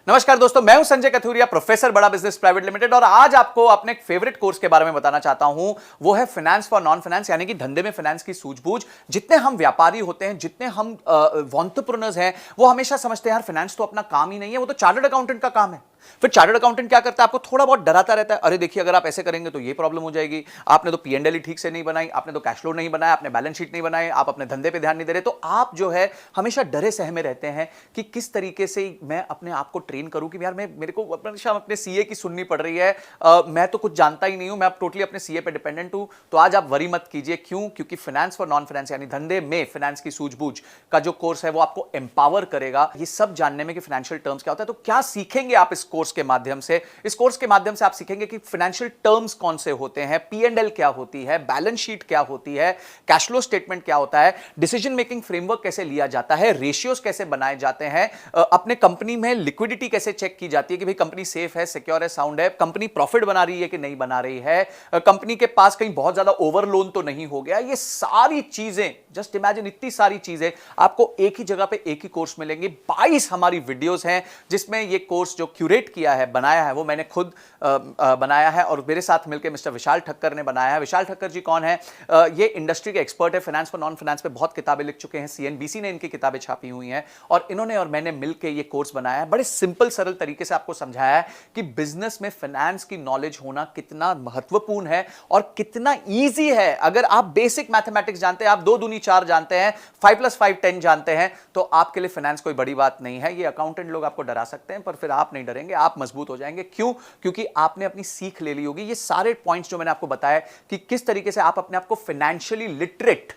नमस्कार दोस्तों, मैं हूं संजय कथुरिया, प्रोफेसर बड़ा बिजनेस प्राइवेट लिमिटेड। और आज आपको अपने एक फेवरेट कोर्स के बारे में बताना चाहता हूं। वो है फाइनेंस फॉर नॉन फाइनेंस, यानी कि धंधे में फाइनेंस की सूझबूझ। जितने हम व्यापारी होते हैं, जितने हम एंटरप्रेन्योर्स हैं, वो हमेशा समझते हैं यार फाइनेंस तो अपना काम ही नहीं है, वो तो चार्टर्ड अकाउंटेंट का काम है। फिर चार्टर्ड अकाउंटेंट क्या करता है? आपको थोड़ा बहुत डराता रहता है, अरे देखिए अगर आप ऐसे करेंगे तो ये प्रॉब्लम हो जाएगी, आपने तो पी&एल ठीक से नहीं बनाई, आपने तो कैश फ्लो नहीं बनाया, आपने बैलेंस शीट नहीं बनाई, आप अपने धंधे पे ध्यान नहीं दे रहे। तो आप जो है हमेशा डरे सहमे रहते हैं कि किस तरीके से मैं अपने आप को ट्रेन करूं कि यार मेरे को हमेशा अपने सीए की सुननी पड़ रही है, मैं तो कुछ जानता ही नहीं हूं, मैं अब टोटली अपने सीए पे डिपेंडेंट हूं। तो आज आप वरी मत कीजिए। क्यों? क्योंकि फाइनेंस फॉर नॉन फाइनेंस यानी धंधे में फाइनेंस की सूझबूझ का जो कोर्स है वो आपको एम्पावर करेगा ये सब जानने में कि फाइनेंशियल टर्म्स क्या होता है। तो क्या सीखेंगे आप इस कोर्स के माध्यम से? इस कोर्स के माध्यम से आप सीखेंगे कि फाइनेंशियल टर्म्स कौन से होते हैं, पी&एल क्या होती है, बैलेंस शीट क्या होती है, कैश फ्लो स्टेटमेंट क्या होता है, डिसीजन मेकिंग फ्रेमवर्क कैसे लिया जाता है, रेशियोज कैसे बनाए जाते हैं, अपने कंपनी में लिक्विडिटी कैसे चेक की जाती है कि भाई कंपनी सेफ है, सिक्योर है, साउंड है, कंपनी प्रॉफिट बना रही है कि नहीं बना रही है, कंपनी के पास कहीं बहुत ज्यादा ओवर लोन तो नहीं हो गया। ये सारी चीजें, जस्ट इमेजिन, इतनी सारी चीजें आपको एक ही जगह पे एक ही कोर्स मिलेंगे। 22 हमारी वीडियोस हैं जिसमें ये कोर्स जो क्यूरेट किया है, बनाया है, वो मैंने खुद बनाया है और मेरे साथ मिलकर मिस्टर विशाल ठक्कर ने बनाया है। विशाल ठक्कर जी कौन है? ये इंडस्ट्री के एक्सपर्ट है, फाइनेंस फॉर नॉन फाइनेंस पे बहुत किताबें लिख चुके हैं, सीएनबीसी ने इनकी किताबें छापी हुई हैं और इन्होंने और मैंने मिलकर ये कोर्स बनाया है। बड़े सिंपल सरल तरीके से आपको समझाया है कि बिजनेस में फाइनेंस की नॉलेज होना कितना महत्वपूर्ण है और कितना ईजी है। अगर आप बेसिक मैथमेटिक्स जानते हैं, आप 2 दूनी 4 जानते हैं, 5 + 5 10 जानते हैं, तो आपके लिए फाइनेंस कोई बड़ी बात नहीं है। ये अकाउंटेंट लोग आपको डरा सकते हैं, पर फिर आप नहीं डरेंगे, आप मजबूत हो जाएंगे। क्यों? क्योंकि आपने अपनी सीख ले ली होगी। ये सारे पॉइंट्स जो मैंने आपको बताया कि किस तरीके से आप अपने आप को फाइनेंशियली लिटरेट,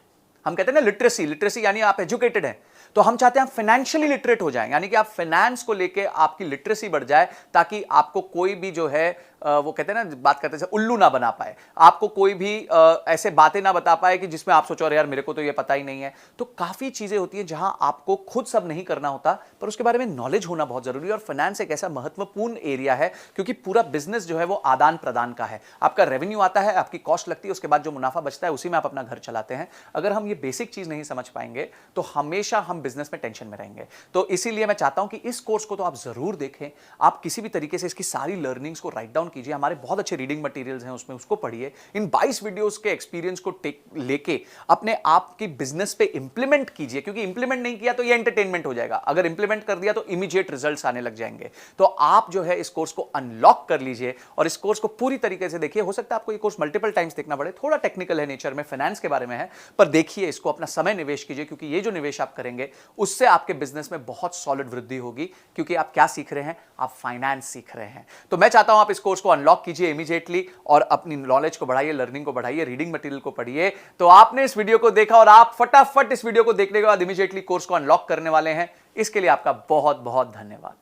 हम कहते हैं ना लिटरेसी यानी आप एजुकेटेड हैं, तो हम चाहते हैं आप फाइनेंशियली लिटरेट हो जाएं, यानी कि आप फाइनेंस को लेके आपकी लिटरेसी बढ़ जाए ताकि आपको कोई भी जो है वो कहते हैं ना, बात करते हैं उल्लू ना बना पाए, आपको कोई भी ऐसे बातें ना बता पाए कि जिसमें आप सोचो यार मेरे को तो ये पता ही नहीं है। तो काफी चीजें होती हैं जहां आपको खुद सब नहीं करना होता, पर उसके बारे में नॉलेज होना बहुत जरूरी है। और फाइनेंस एक ऐसा महत्वपूर्ण एरिया है क्योंकि पूरा बिजनेस जो है वो आदान प्रदान का है। आपका रेवेन्यू आता है, आपकी कॉस्ट लगती है, उसके बाद जो मुनाफा बचता है उसी में आप अपना घर चलाते हैं। अगर हम ये बेसिक चीज नहीं समझ पाएंगे तो हमेशा हम बिजनेस में टेंशन में रहेंगे। तो इसीलिए मैं चाहता हूं कि इस कोर्स को तो आप जरूर देखें, आप किसी भी तरीके से इसकी सारी लर्निंग्स को राइट डाउन कीजिए। हमारे बहुत अच्छे रीडिंग मटेरियल्स हैं उसमें, उसको पढ़िए। इन 22 वीडियोस के एक्सपीरियंस को लेके अपने आप की बिजनेस पे इंप्लीमेंट कीजिए, क्योंकि इंप्लीमेंट नहीं किया तो ये एंटरटेनमेंट हो जाएगा, अगर इंप्लीमेंट कर दिया तो इमीडिएट रिजल्ट्स आने लग जाएंगे। तो आप जो है इस कोर्स को अनलॉक कर लीजिए और इस कोर्स को पूरी तरीके से देखिए। हो सकता है आपको ये कोर्स मल्टीपल टाइम्स देखना पड़े, थोड़ा टेक्निकल है नेचर में, फाइनेंस के बारे में है, पर देखिए इसको, अपना समय निवेश कीजिए, क्योंकि ये जो निवेश आप करेंगे उससे आपके बिजनेस में बहुत सॉलिड वृद्धि होगी। क्योंकि आप क्या सीख रहे हैं? आप फाइनेंस सीख रहे हैं। तो मैं चाहता हूं आप इस कोर्स को अनलॉक कीजिए इमीडिएटली और अपनी नॉलेज को बढ़ाइए, लर्निंग को बढ़ाइए, रीडिंग मटेरियल को पढ़िए। तो आपने इस वीडियो को देखा और आप फटाफट इस वीडियो को देखने के बाद इमीडिएटली कोर्स को अनलॉक करने वाले हैं। इसके लिए आपका बहुत बहुत धन्यवाद।